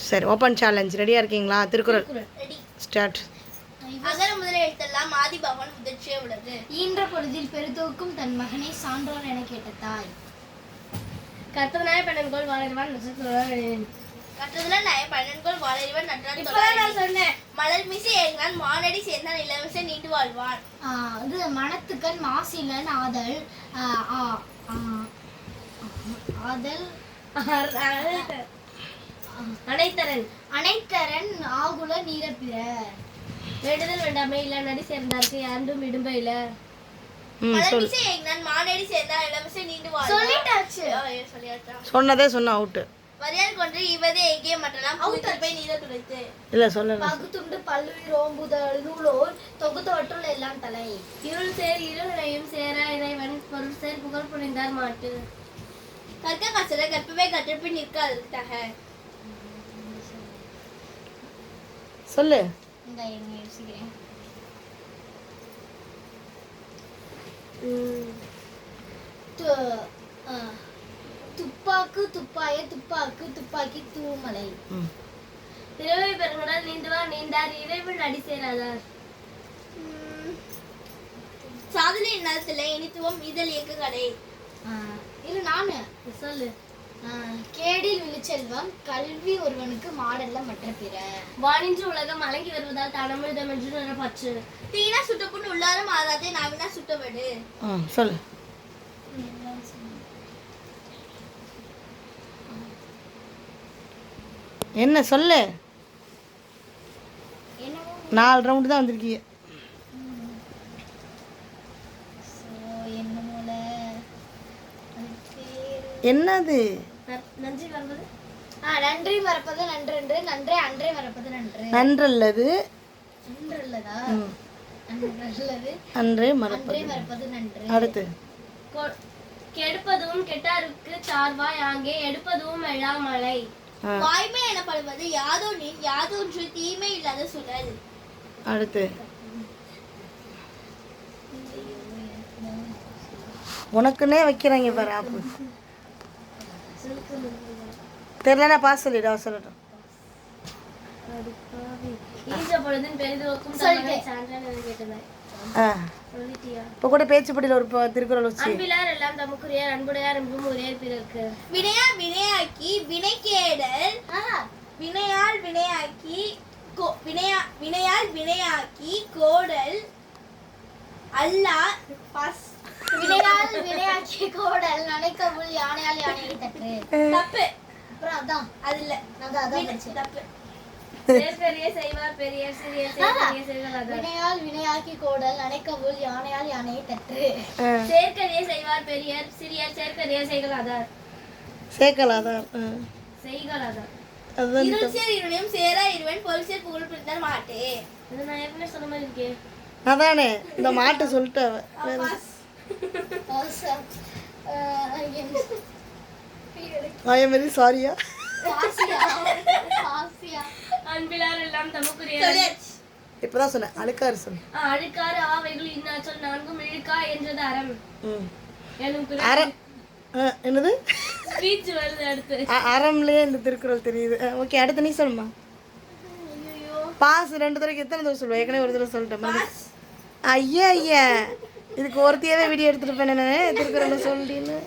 சரி, open challenge. ரெடியாக இருக்கீங்களா? திருக்குறள் ஸ்டார்ட். அகர முதல எழுத்தெல்லாம் ஆதி பகவான் முதற்றே உள்ளது. ஈன்ற பொழுதில் பெருதோக்கும் தன் மகனை சான்றோர் என கேட்ட தாய். கர்த்தவனாய பெண்ணன்கோள் வாழறிவான் நட்சத்திரம். கற்றதுல நய பன்னெண்கோள் வாழறிவன் நன்றாடி சொன்னேன். மலர் மிசை ஏறினான் மானடி சேர்ந்தான் இளவரசன் நீண்டு வாழ்வான். இது மனத்துக்கண் மாசிலன் ஆதல் ஆதல் அனைத்தரன் அனைத்தரன் ஆகுல நீரப்பிற. வேண்டுதல் வேண்டாமே இல்ல நடி சேர்ந்தாருக்கு யாண்டும் இடும்பையில. மலர் மிசை ஏறினான் மானடி சேர்ந்தான் இளவரசன் நீண்டு வாழ்வான். சொல்லிட்டாச்சு. சொல்லியாச்சா? சொன்னதே சொன்ன அவுட்டு. வரியால் கொண்டு இவதே எங்கே மற்றெல்லாம் போய் நீர துடைத்து. இல்லை சொல்ல. பகுத்துண்டு பல்லுயிர் ஓம்புதல் நூலோர் தொகுத்தவற்றுள் எல்லாம் தலை. இருள் சேர் இருளையும் சேரா இறைவன் பொருள் சேர் புகழ் புரிந்தார் மாட்டு. கற்க கசட கற்பவை கற்றப்பின் நிற்க அதற்கு தக. சொல்லு. இந்த என்ன யோசிக்கிறேன். துப்பாக்கு துப்பாய துப்பாக்கு துப்பாக்கி தூமலை. பிறவை பெருங்கடல் நீந்துவார் நீந்தார் இறைவன் அடி சேராதார். சாதனை நிலத்தில இனித்துவம் இதழ் இயக்க கடை. இது நானு சொல்லு. கேடில் விழுச்செல்வம் கல்வி ஒருவனுக்கு மாடல்ல மற்ற பிற. வானின்று உலகம் அலங்கி வருவதால் தனமிழ்தம் என்று நிறப்பற்று. தீனா சுட்டப்புண் உள்ளாரும் ஆறாதே நாவினா சுட்டவடு. சொல்லு. என்ன சொல்லு. 4 ரவுண்டு தான் வந்திருக்கீங்க. என்னது? நன்றி வருவது நன்றி மறப்பது நன்றென்று நன்றே அன்றே மறப்பது நன்று. நன்றல்லது நன்றல்லதா நன்றல்லது அன்றே மறப்பது. மறப்பது நன்று. அடுத்து கெடுப்பதும் கெட்டாருக்கு சார்வாய் ஆங்கே எடுப்பதும் எழாமலை. வாய்மை எனப்படுவது யாதொன்றின் யாதொன்று தீமை இல்லாத சுழல். அடுத்து உனக்குன்னே வைக்கிறாங்க பாரு. ஆப்பு தெரியலனா பாஸ் சொல்லிடு. சொல்லட்டும். ஈன்ற பொழுதின் பெரிதோக்கும் சான்றான் கேட்டதாய். இப்போ கூட பேச்சுப்படியில் ஒரு திருக்குறள் வச்சு. அன்பிலார் எல்லாம் தமக்குரியார் அன்புடையார் என்பும் உரையார் பிறர்க்கு. வினையால் வினையாக்கி வினைக்கேடல் வினையால் வினையாக்கி வினையால் வினையாக்கி கோடல் அல்லா பஸ். வினையால் வினையாக்கி கோடல் நனைக்கவுள் யானையால் யானையை தற்று. தப்பு. அப்புறம் அதான் அது இல்ல. அதான் படிச்சேன். தப்பு. சேர்க்கரிய செய்வார் பெரியார் சிறியர் சேர்க்கரிய செய்வார். வினையால் வினையாக்கி கோடல் நனைக்கவுள் யானையால் யானையை தற்று. சேர்க்கரிய செய்வார் பெரியார் சிறியர் சேர்க்கரிய செய்கலாதார். சேர்க்கலாதார். செய்கலாதார். இருள் சேர் இருளையும் சேரா இருவன் பொருள் சேர் புகழ் புரிந்தார் மாட்டே. இது நான் ஏற்கனவே சொன்ன மாதிரி இருக்கே. அதானே இந்த மாட்டு சொல்லிட்டு. ஐ எம் வெரி சாரியா. அன்பிலார் எல்லாம் தமக்குரியார். இப்பதான் சொன்னேன். அழுக்காரு சொன்ன. அழுக்காறு ஆவைகள் இன்னாச்சொல் நான்கும் இழுக்கா என்றது அறம். அறம் என்னது? ஸ்பீச் வருது அடுத்து. அறம்லயே இந்த திருக்குறள் தெரியுது. ஓகே, அடுத்து நீ சொல்லுமா. பாஸ் 2 தடவைக்கு எத்தனை தடவை சொல்லுவேன்? ஏற்கனவே ஒரு தடவை சொல்லிட்டேன். ஐயா ஐயா, இதுக்கு ஒருத்தியாவே வீடியோ எடுத்துட்டு போனேன் திருக்குறள் சொல்லின்னு.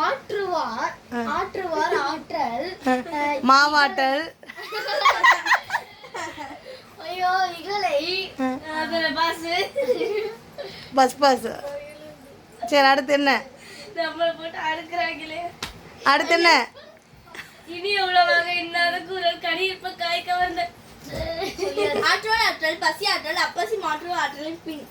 ஆற்றுவார் ஆற்றுவார் ஆற்றல் மாவாட்டல். ஐயோ இகலை பஸ் பாஸ். சரி, அடுத்து என்ன? நம்மளை போட்டு அறுக்கிறாங்களே. அடுத்து என்ன? இனி எவ்வளவாக இன்னாத குரல் கடியிருப்ப காய் கவர்ந்த. ஆற்றல் ஆற்றல் பசி ஆற்றல் அப்பசி மாற்று ஆற்றலின் பின்.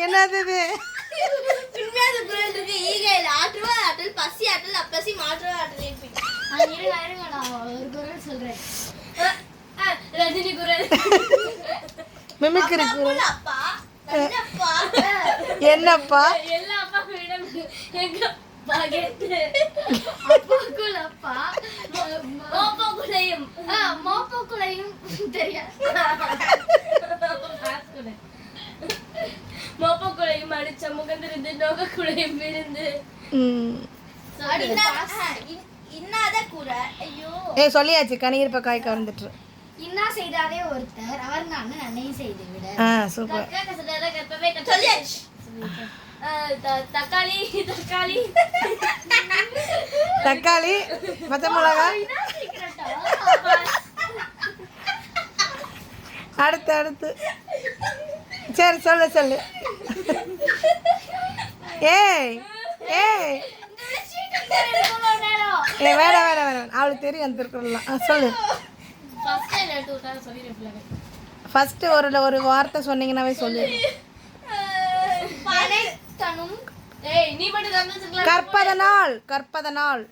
என்னது இது? பின்னாத குரல் இருக்கு. ஈகையில் ஆற்றுவார் ஆற்றல் பசி ஆற்றல் அப்பசி மாற்று ஆற்றலின் பின். இருங்க நான் ஒரு குரல் சொல்றேன். ரஜினி குரல். மிமிக்ரி குரல். அப்பா என்னப்பா என்னப்பா? எல்லா அப்பாக்களிடம் எங்க பாகெட்டு அப்பாக்குள் அப்பா மோப்பக்குளையும் மோப்பக்குளையும் தெரியாது. மோப்பக்குளையும் அடிச்ச முகந்திருந்து நோக்கக்குளையும் விருந்து. இன்னாத கூரை. ஐயோ ஏய் சொல்லியாச்சு கனியிருப்ப காய் கவர்ந்துட்டு. இன்னா செய்தாரே ஒருத்தர் அவர் நான் அன்னையும் செய்து விட. சூப்பர். சொல்லியாச்சு. தக்காளி தக்காளி தக்காளி பச்சை மிளகா. அடுத்து சரி சொல்லு. ஏய் வேணாம் அவளுக்கு தெரியும் அந்த திருக்குறள்லாம். சொல்லு. ஃபர்ஸ்ட் ஒரு வார்த்தை சொன்னீங்கன்னாவே சொல்லு. நீ மட்டும் கற்பத நாள்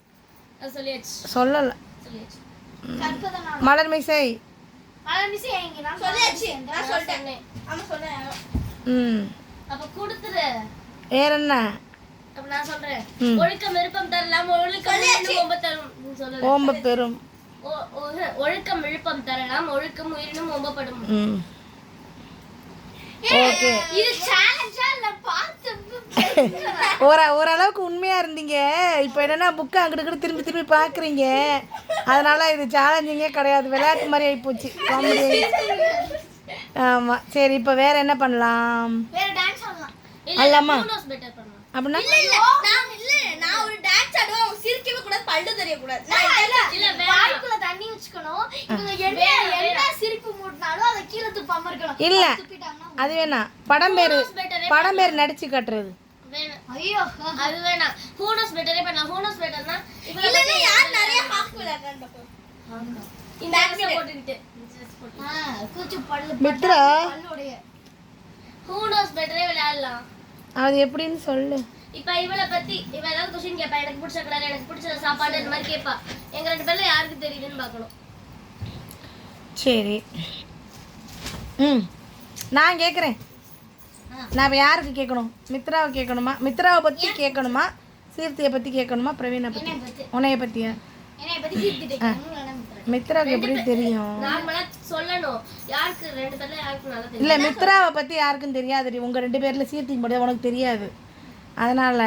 சொல்லியாச்சு. சொல்லல. மலர் மிசை. சொல்லியாச்சு. நான் சொல்லிட்டேன். ஆமா சொன்னேன். அப்ப கொடுத்துரு. வேற என்ன? அப்ப நான் சொல்றேன். ஒழுக்கம் விருப்பம் தரலாம், ஒழுக்கம் ஓம்ப தரும் சொல்லல. ஓம்ப பெறும். ஒழுக்கம் விழுப்பம் தரலாம், ஒழுக்கம் உயிரினும் ஓம்பப்படும். ஓகே. இது சேலஞ்சா இல்ல பார்த்து ஓரளவுக்கு உண்மையா இருந்தீங்க. இப்போ என்னன்னா புக்கை அங்கிட்டு திரும்பி பார்க்குறீங்க. அதனால இது சேலஞ்சிங்கே கிடையாது, விளையாட்டு மாதிரி ஆகிப்போச்சு. காமெடி. ஆமாம் சரி, இப்போ வேற என்ன பண்ணலாம்? வேற டான்ஸ் ஆடலாம். அல்லம்மா பெட்டர் பண்ணலாம். அப்படின்னா நான் ஒரு டான்ஸ் ஆடுவேன். அவங்க சிரிக்கவே கூடாது, பல்லு தெரிய கூடாது. வாய்க்குள்ள தண்ணி வச்சுக்கணும். இவங்க என்ன சிரிப்பு மூட்டினாலும் அதை கீழே துப்பாம இருக்கணும். இல்ல துப்பிட்டாங்கன்னா அது வேணாம். படம் பேர் நடிச்சு காட்டுறது. ஐயோ அது வேணாம். ஹூனோஸ் பெட்டரே பண்ணலாம். ஹூனோஸ் பெட்டர்னா இல்லன்னா யார் நிறைய ஹாக் விளையாடுறான்னு பாப்போம். இந்த ஆக்ஸை போட்டுக்கிட்டு கூச்சு பல்லு மித்ரா பல்லுடைய ஹூனோஸ் பெட்டரே விளையாடலாம். அது எப்படின்னு சொல்லு. இப்ப இவளை பத்தி இவ ஏதாவது கொஸ்டின் கேட்பா. எனக்கு பிடிச்ச கலர், எனக்கு பிடிச்ச சாப்பாடு, இந்த மாதிரி கேட்பா. எங்க 2 பேர்ல யாருக்கு தெரியுதுன்னு பார்க்கணும். சரி. நான் கேட்குறேன். நான் இப்போ யாருக்கு கேட்கணும்? மித்ராவை கேட்கணுமா? மித்ராவை பற்றி கேட்கணுமா? சீர்த்தியை பற்றி கேட்கணுமா? பிரவீனை பற்றி? உன்னைய பற்றியா? என்னைய பத்தி கீர்த்திட்டேன். மித்ராவுக்கு எப்படி தெரியும்? நார்மலா சொல்லணும். யாருக்கு 2 பேர்ல யாருக்கு நல்லா தெரியும்? இல்லை மித்ராவை பற்றி யாருக்கும் தெரியாது. உங்கள் 2 பேரில் சீர்த்திக்கு மட்டும் உனக்கு தெரியாது. அதனால்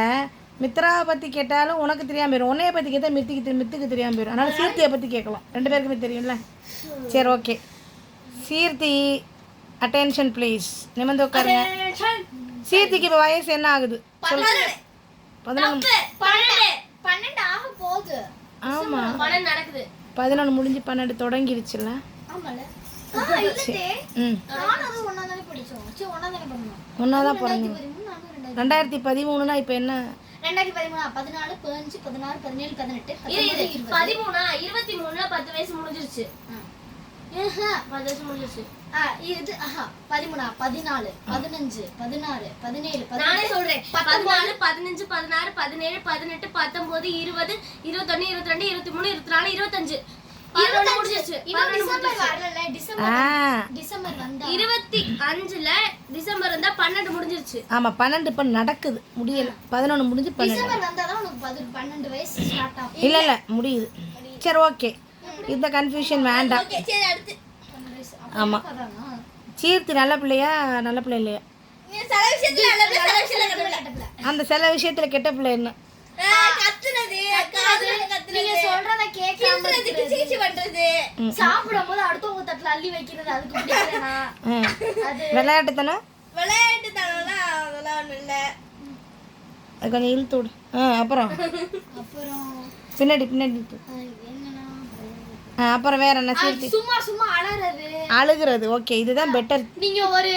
மித்ராவை பற்றி கேட்டாலும் உனக்கு தெரியாமல் போயிடும். உன்னைய பற்றி கேட்டால் மித்துக்கு தெரியாமல் போயிடும். அதனால் சீர்த்தியை பற்றி கேட்கலாம். 2 பேருக்குமே தெரியும்ல. சரி ஓகே. சீர்த்தி attention please. நிமிர்ந்து உட்காருங்க. சீர்த்திக்கு இப்போ வயசு என்ன ஆகுது? 11 ஆக போகுது. ஆமாம், 12 நடக்குது. 11 முடிஞ்சு 12 தொடங்கிருச்சுல்ல. ஆமால. ம் நானும் அது ஒண்ணாதானே படிச்சோம். சரி ஒண்ணாதானே பண்ணோம். ஒன்றாதான் பிறந்தீங்க. 2013னா இப்போ என்ன? 2013 14 15 16 17 18 13 23 10 வயசு முடிஞ்சிருச்சு. 10 வயசு முடிஞ்சிருச்சு. இது 13 14 15 16 17 நானே சொல்றேன். 14 15 16 17 18 19 20 21 22 23 24 25 11 முடிஞ்சிருச்சு. 12 வரல. டிசம்பர் வந்தா 25ல டிசம்பர் வந்தா 12 முடிஞ்சிருச்சு. ஆமாம் 12 இப்போ நடக்குது, முடியலை. 11 முடிஞ்சு 12. டிசம்பர் வந்தாதான் உனக்கு 12 வயசு ஸ்டார்ட் ஆகும். இல்லை முடியுது. சரி ஓகே, இந்த கன்ஃபியூஷன் வேண்டாம். சரி அடுத்து ஆமாம். சீர்த்தி நல்ல பிள்ளையா நல்ல பிள்ளை இல்லையா? சில விஷயத்துல நல்ல சில விஷயத்துல கெட்ட பிள்ளை. அந்த சில விஷயத்தில் கெட்ட பிள்ளை என்ன? கத்துனது, காதுல கத்துனது, நீங்க சொல்றத கேட்காம கிள்றது, கிச்சு பண்றது, சாப்பிடும்போது அடுத்தவங்க தட்டுல அள்ளி வைக்கிறது அதுக்கு பிடிக்கலனா அது விளையாட்டுத்தனம், விளையாட்டுத்தனம்லாம் அதெல்லாம் ஒண்ணும் இல்ல. அது கொஞ்சம் இழுத்து விடு. அப்புறம் பின்னாடி இழுத்து. அப்புறம் வேற என்ன? சீர்த்தி சும்மா அழுகிறது. ஓகே, இதுதான் பெட்டர். நீங்க ஒரு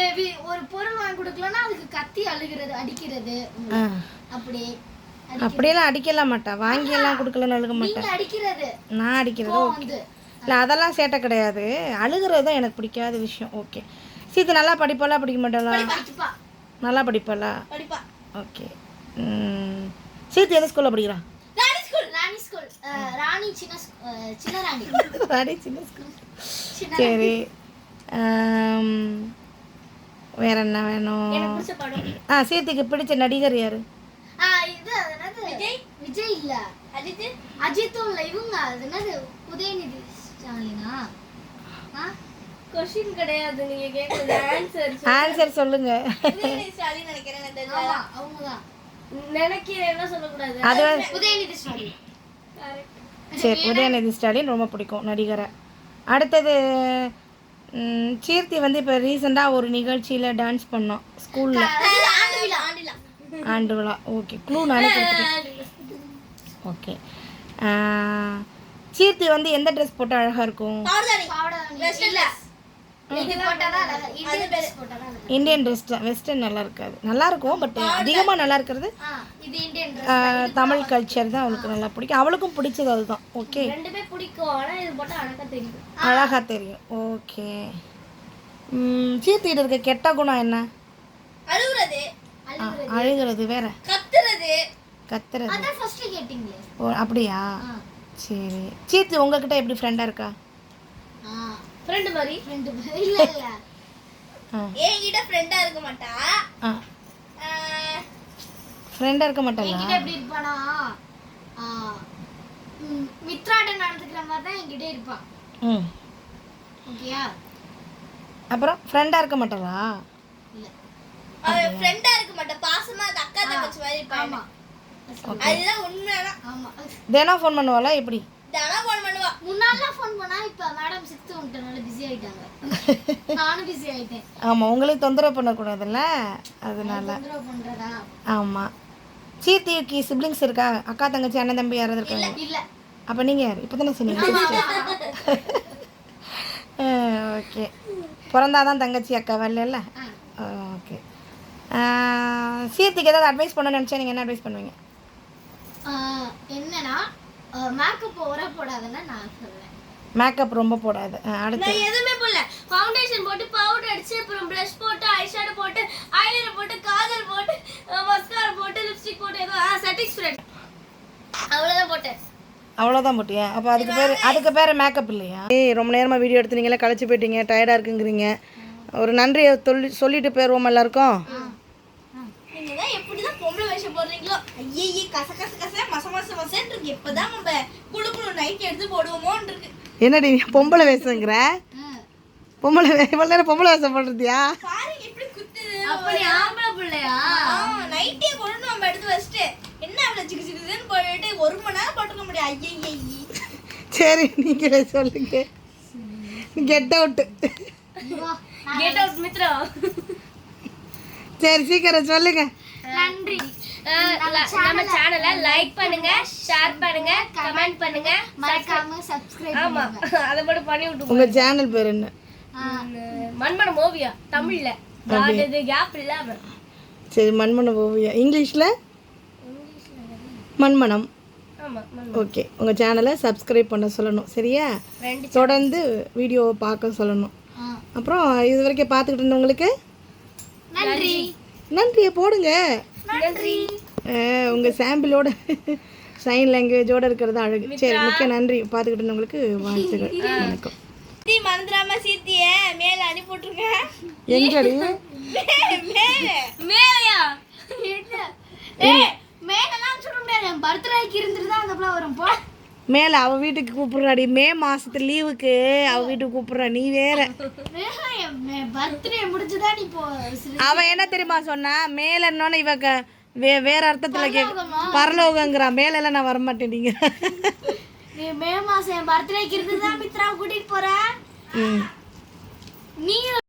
பொருள் வாங்கி கொடுக்கலன்னா அதுக்கு கத்தி அழுகிறது, அடிக்கிறது. அப்படியெல்லாம் அடிக்கலாம் மாட்டா. வாங்கியெல்லாம் கொடுக்கலன்னு அழுக மாட்டேன். அடிக்கிறது நான் அடிக்கிறது ஓகே. இல்லை அதெல்லாம் சேட்டை கிடையாது. அழுகிறது தான் எனக்கு பிடிக்காத விஷயம். ஓகே. சீத்து நல்லா படிப்பாளா படிக்க மாட்டாளா? நல்லா படிப்பாளா? படிப்பா. ஓகே. சீத்து எந்த ஸ்கூலில் படிக்கிறான்? ராணி ஸ்கூல். ராணி சின்ன ராணி. ராணி சின்ன ஸ்கூல். சரி, வேற என்ன வேணும்? சீத்துக்கு பிடிச்ச நடிகர் யாரு? இது விஜய் இல்ல, அஜித்தும் இல்ல, இவங்க அது என்னது உதயநிதி ஸ்டாலினா? क्वेश्चन கிடையாது, நீங்க கேக்குறது ஆன்சர் ஆன்சர் சொல்லுங்க. உதயநிதி ஸ்டாலின் நினைக்கிறேன். ஆமா அவங்கதான். நினைக்கிறேன்னா சொல்லக்கூடாது. அது உதயநிதி ஸ்டாலின். சரி, உதயநிதி ஸ்டாலின் ரொம்ப பிடிக்கும் நடிகரை. அடுத்தது கீர்த்தி வந்து இப்போ ரீசெண்டாக ஒரு நிகழ்ச்சியில் டான்ஸ் பண்ணோம் ஸ்கூலில். ஆண்டு விழா. ஓகே, க்ளூ நானே கொடுத்துட்டேன். ஓகே, கீர்த்தி வந்து எந்த ட்ரெஸ் போட்டால் அழகாக இருக்கும்? இந்தியன் ட்ரெஸ் தான். வெஸ்டர்ன் நல்லா இருக்காது. நல்லா இருக்கும், பட் அதிகமாக நல்லா இருக்கிறது இது இந்தியன் தமிழ் கல்ச்சர் தான் அவளுக்கு நல்லா பிடிக்கும். அவளுக்கும் பிடிச்சது அதுதான். ஓகே, ரெண்டுமே பிடிக்கும். ஆனா இது போட்டா அழகா தெரியும். அழகாக தெரியும். ஓகே, கீர்த்திகிட்ட இருக்க கெட்ட குணம் என்ன? அழுகுறது, அழுகிறது. வேற? கத்துறது. அதான் ஃபர்ஸ்ட் கேட்டிங்களே. ஓ, அப்படியா? சரி, கீர்த்தி உங்ககிட்ட எப்படி ஃப்ரெண்டாக இருக்கா? ஃப்ரெண்ட் மாதிரி. இல்ல இல்ல. என்கிட்ட ஃப்ரெண்டா இருக்க மாட்டா. ஃப்ரெண்டாக இருக்க மாட்டாளா? என்கிட்ட எப்படி இருப்பானா, மித்ராட்ட நடந்துக்கிற மாதிரி தான் என்கிட்ட இருப்பான். ம், ஓகேயா? அப்புறம் ஃப்ரெண்டாக இருக்க மாட்டாளா? இல்ல. அவ ஃப்ரெண்டா இருக்க மாட்டா, பாசமா அது அக்கா தங்கச்சி மாதிரி இருப்பா. ஆமா அதுதான் உண்மையான. ஆமா. தினம் ஃபோன் பண்ணுவாளா எப்படி? தானா ஃபோன் பண்ணுவா. முன்னாடிலாம் ஃபோன் பண்ணா இப்ப மேடம் 6th வந்துட்டனால பிஸி ஆயிட்டாங்க. நானும் பிஸி ஆயிட்டேன். ஆமாம், உங்களுக்கு தொந்தரவு பண்ணக்கூடாதுல்ல, அதனால. தொந்தரவு பண்றதா? ஆமாம். கீர்த்திக்கு சிப்ளிங்ஸ் இருக்கா? அக்கா தங்கச்சி அண்ணன் தம்பி யாராவது இருக்காங்க? இல்ல. அப்போ நீங்கள் யார்? இப்போ தானே சொன்னீங்க. ஓகே, பிறந்தாதான் தங்கச்சி அக்கா வரல. ஓகே, கீர்த்திக்கு ஏதாவது அட்வைஸ் பண்ணணும்னு நினச்சா நீங்கள் என்ன அட்வைஸ் பண்ணுவீங்க? என்னன்னா மேக்கப் ஓவரா போடாதன்னா நான் சொல்றேன். மேக்கப் ரொம்ப போடாது. அடுத்து நான் எதுவுமே போடல. ஃபவுண்டேஷன் போட்டு, பவுடர் அடிச்சு, அப்புறம் ப்ளஷ் போட்டு, ஐஷேடோ போட்டு, ஐலைனர் போட்டு, காஜல் போட்டு, மஸ்காரா போட்டு, லிப்ஸ்டிக் போட்டு, ஏதோ சாட்டிஸ்ஃபைட் அவ்வளவுதான் போட்டேன். அவ்வளோதான் போட்டியா? அப்போ அதுக்கு பேர் மேக்கப் இல்லையா? ரொம்ப நேரமாக வீடியோ எடுத்துனீங்களா, களைச்சி போயிட்டீங்க, டயர்டாக இருக்குங்கிறீங்க. ஒரு நன்றியை சொல்லிட்டு போயிடுவோம் எல்லாருக்கும். நீங்க தான் எப்படிதான் பொம்பளை வேஷம் போடுறீங்களோ. ஐயே, கச கச கச மச மச மசன்னு இருக்கு. எப்பதான் நம்ம குழு நைட் எடுத்து போடுவோமோன்னு இருக்கு. என்னடி பொம்பளை வேஷங்கிற? இவ்வளோ நேரம் பொம்பளை வேஷம் போடுறதியா? பாருங்க எப்படி குத்துது. அப்ப நீ ஆம்பளை பிள்ளையா? நைட்டே கொண்டு நம்ம எடுத்து வச்சுட்டு என்ன அவ்வளவு சிக்கு சிக்குதுன்னு போயிட்டு 1 மணி நேரம் போட்டுக்க முடியும். ஐயே, சரி, நீங்களே சொல்லுங்க. Get out. Get out Mitra. சரி, சீக்கிரம் சொல்லுங்க. நன்றி. நம்ம சேனலை லைக் பண்ணுங்க, ஷேர் பண்ணுங்க, கமெண்ட் பண்ணுங்க, மறக்காம சப்ஸ்கிரைப் ஆமா அதை மட்டும் பண்ணி விட்டு. உங்க சேனல் பேர் என்ன? மண்மனம் ஓவியா தமிழ்ல. இது கேப் இல்லாம. சரி, மண்மனம் ஓவியா. இங்கிலீஷ்ல மண்மனம். ஆமா. ஓகே, உங்கள் சேனலை சப்ஸ்கிரைப் பண்ண சொல்லணும். சரியா? தொடர்ந்து வீடியோவை பார்க்க சொல்லணும். அப்புறம் இது வரைக்கும் பார்த்துக்கிட்டு இருந்தவங்களுக்கு நன்றி. நன்றியை போடுங்க. நன்றி. உங்கள் சாம்பிளோட சைன் லாங்குவேஜோடு இருக்கிறது அழகு. சரி, மிக்க நன்றி. பார்த்துக்கிட்டு இருந்தவங்களுக்கு வாழ்த்துக்கள். வணக்கம். மறந்துடாம சீர்த்திய மேல அனுப்பி விட்டுருங்க. எங்கடி? மேலையா? மேலலாம் சொல்ல முடியாது. என் பர்த்டேக்கு இருந்துட்டு தான் அந்த பிள்ளை வரும். போ மேலே அவள் வீட்டுக்கு கூப்பிட்றாடி. மே மாதத்து லீவுக்கு அவள் வீட்டுக்கு கூப்பிட்றா. நீ வேற. பர்த்டே முடிச்சுதான் நீ போ. அவன் என்ன தெரியுமா சொன்னா? மேலன்னோன்னு இவ வேற அர்த்தத்தில் பரலோகங்கிறான். மேலெல்லாம் நான் வரமாட்டேன். நீங்கள் மே மாசம் என் பர்த்டேக்கு இருந்துதான் மித்ராவை கூட்டிட்டு போற. நீ